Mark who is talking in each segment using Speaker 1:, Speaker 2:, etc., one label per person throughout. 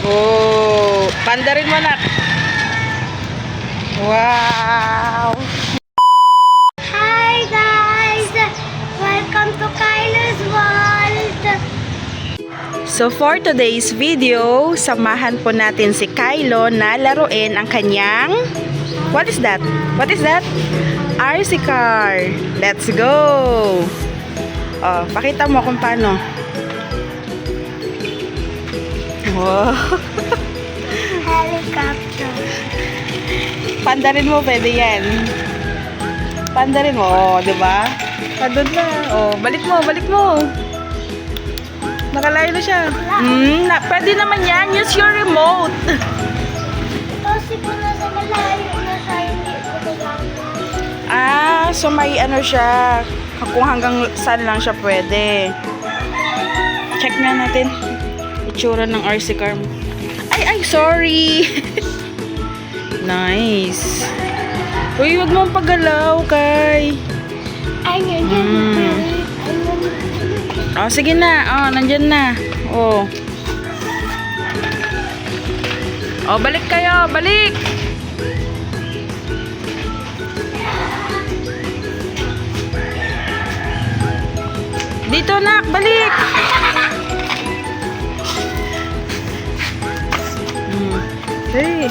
Speaker 1: Oh, pandarin mo nak. Wow.
Speaker 2: Hi guys! Welcome to Kylo's World!
Speaker 1: So for today's video, samahan po natin si Kylo na laruin ang kanyang What is that? What is that? RC car. Let's go. Oh, pakita mo kung paano. Wow.
Speaker 2: Helicopter.
Speaker 1: Pandarin mo, pwede yan. Pandarin mo, oh, di ba? Padod na. Oh, balik mo, balik mo. Nakalayo na siya. Pwede naman yan. Use your remote.
Speaker 2: Kasi po nasa malayo na siya, hindi ko nagagawa.
Speaker 1: Ah, so may ano siya. Kung hanggang saan lang siya pwede. Check nga natin. Itsura ng RC car mo. Ay, sorry. Nice. Uy, wag mong pagalaw, Kay. Oh, sige na. Oh, nandyan na. Oh. Oh, balik kayo. Balik. Dito, nak. Balik. Hey.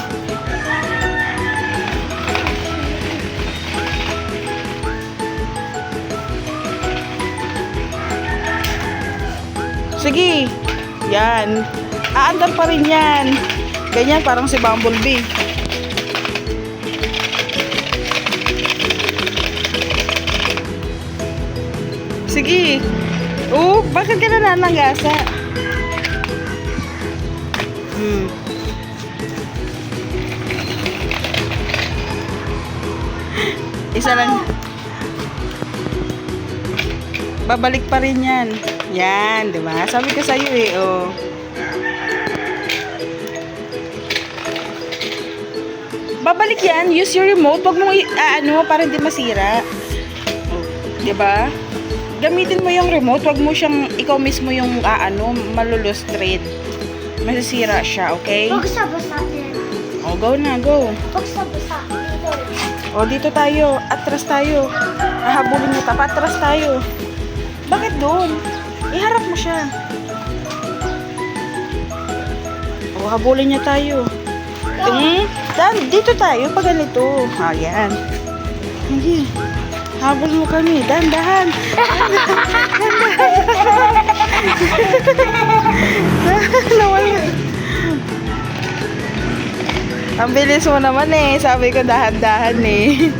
Speaker 1: Sige. Yan. Aandar pa rin yan. Ganyan, parang si Bumblebee. Sige. Oh, bakit ka nananagasa? Isa lang. Babalik pa rin yan. Yan, di ba? Sabi ko sa'yo eh, oh. Babalik yan. Use your remote. Huwag mong para hindi masira. Oh, di ba? Gamitin mo yung remote. Huwag mo siyang, ikaw mismo yung, malulustrate. Masisira siya, okay?
Speaker 2: Huwag sa basa din.
Speaker 1: Oh, go na, go.
Speaker 2: Huwag sa basa. Dito.
Speaker 1: O, dito tayo. Atras tayo. Hahabulin mo. Atras tayo. Bakit doon? Iharap mo siya. O, habulin niya tayo. Dito tayo. Pag ganito. Ayan. Hindi. Habol mo kami. Dahan-dahan. Nawala. Ang bilis mo naman eh. Sabi ko dahan-dahan eh.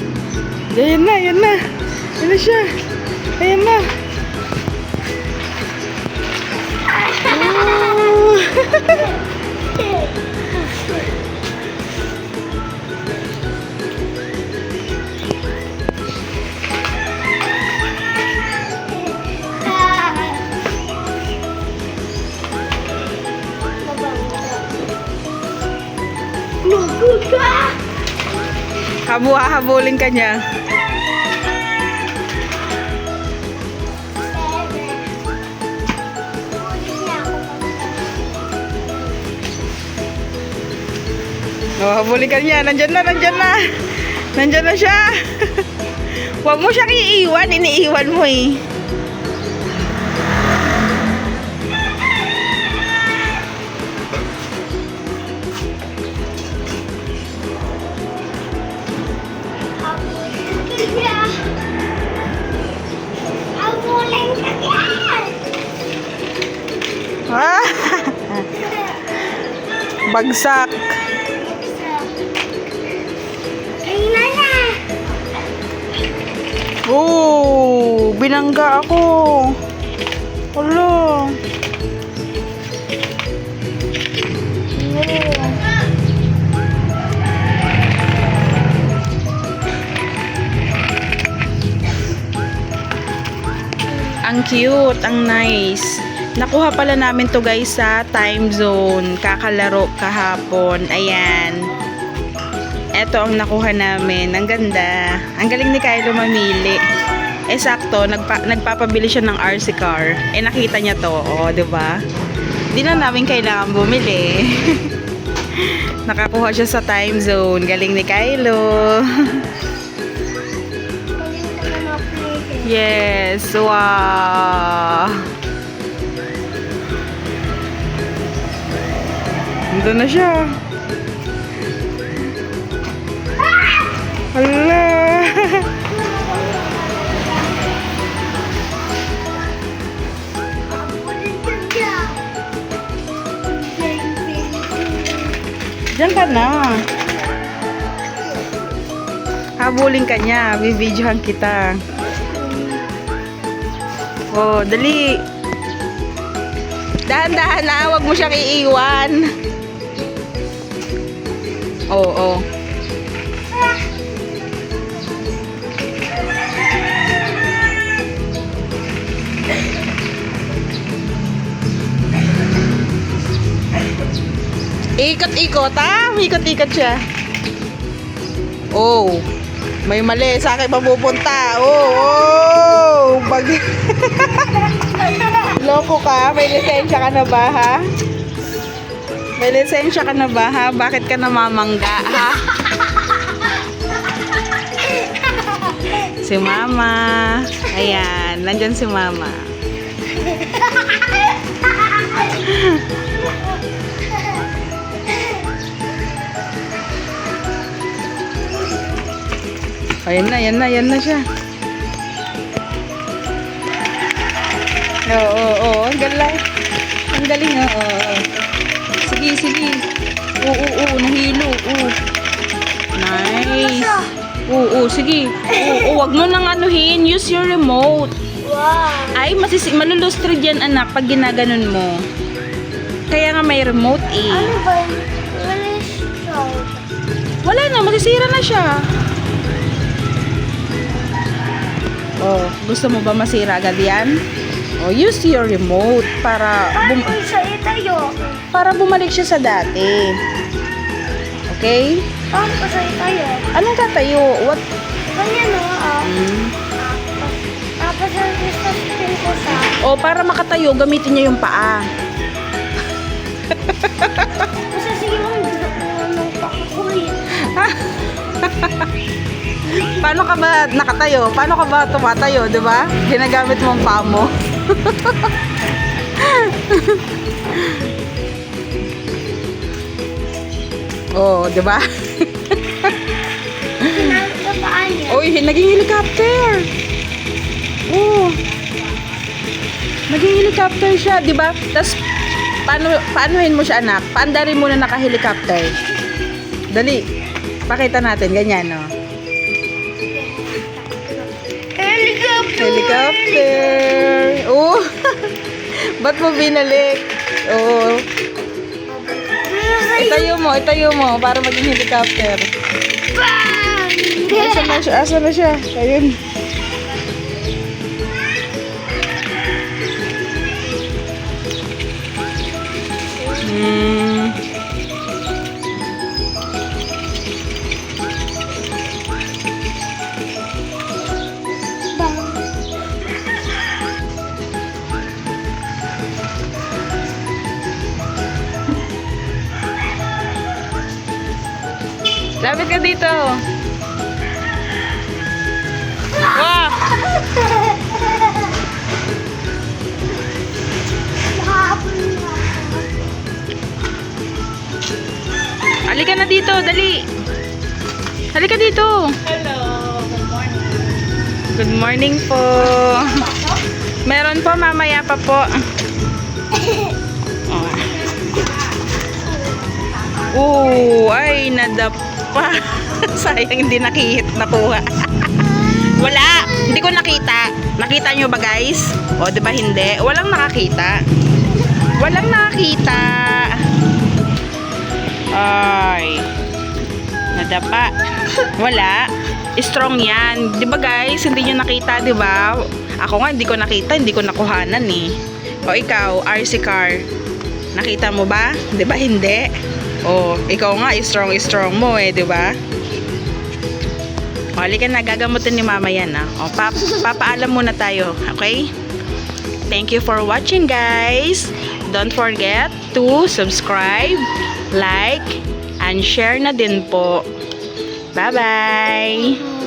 Speaker 1: Ayan na, ayan na. Ayan na siya. Ayan na. Habulin ka niya. Habulin ka niya. Nandyan na, nandyan na. Nandyan na siya. Huwag mo siyang iiwan. Iniiwan mo eh. Bagsak. Oh, binangga ako. Hala. Ang cute, ang nice. Nakuha pala namin to guys sa time zone. Kakalaro kahapon. Ayan. Ito ang nakuha namin. Ang ganda. Ang galing ni Kylo mamili. Sakto, nagpapabili siya ng RC car. Nakita niya to. O, diba? Di na namin kailangan bumili. Nakakuha siya sa time zone. Galing ni Kylo.
Speaker 2: Galing ko na ma-play.
Speaker 1: Yes, wow. Nandun na siya. Hala. Diyan ka na. Habulin ka niya. Bibidyohan kita. Oh, dali. Dahan-dahan na. Huwag mo siyang iiwan. Oo, oh. Ikot-ikot, ha? Ikot-ikot siya. Oh, may mali. Sa akin mapupunta. Oh. Pag... Loko ka? May lisensya ka na ba, ha? May lisensya ka na ba, ha? Bakit ka namamangga, ha? Si Mama. Ayan, nandyan si Mama. Ayan na siya. Oo, ang galing. Ang galing, oo. Sige. Oo, nahilo. Oo. Nice. Oo, sige. Oo, wag mo nang anuhin. Use your remote.
Speaker 2: Wow.
Speaker 1: Ay, malulustro dyan, anak, pag ginaganon mo. Kaya nga may remote, eh.
Speaker 2: Ano ba yun? Wala siya.
Speaker 1: Wala na, masisira na siya. Oh, gusto mo ba masira agad yan? Oh, use your remote para
Speaker 2: Paano siya itayo?
Speaker 1: para bumalik siya sa dati. Okay?
Speaker 2: Paano ko siya itayo?
Speaker 1: Anong tatayo? What?
Speaker 2: Ganyan o. Tapos yung isa-spin ko siya.
Speaker 1: Oh, para makatayo, gamitin niya yung paa.
Speaker 2: Kasi sige mo, hindi ng pakukulit.
Speaker 1: Paano ka ba nakatayo? Paano ka ba tumatayo, 'di ba? Ginagamit mo ang paa mo. Oh, 'di ba?
Speaker 2: Sinalo sa paa niya.
Speaker 1: Oy, naging helicopter. Oh. Naging helicopter siya, 'di ba? Tapos paanohin mo siya, anak? Paandarin mo na naka-helicopter. Dali. Pakita natin ganyan, no. Helicopter. Oh. Ba't mo binalik? Oh. Itayo mo para maging helicopter. Asa na siya? Ayun. Lapit ka dito. Wow! Halika na dito, dali. Halika dito.
Speaker 3: Hello, good morning.
Speaker 1: Good morning po. Meron po, mamaya pa po. Oh. Ay, nadapa. Sayang hindi nakuha. Wala, hindi ko nakita. Nakita nyo ba, guys? O, di ba hindi? Walang nakakita. Walang nakakita. Ay. Nadapa. Wala. Strong yan. Di ba, guys? Hindi nyo nakita, di ba? Ako nga, hindi ko nakita. Hindi ko nakuhanan, eh. O, ikaw, RC car. Nakita mo ba? Di ba, hindi? O, ikaw nga, strong mo, eh, di ba? O, halika na, gagamutin ni mama yan, ah. O, papaalam muna tayo, okay? Thank you for watching, guys. Don't forget to subscribe, like, and share na din po. Bye-bye!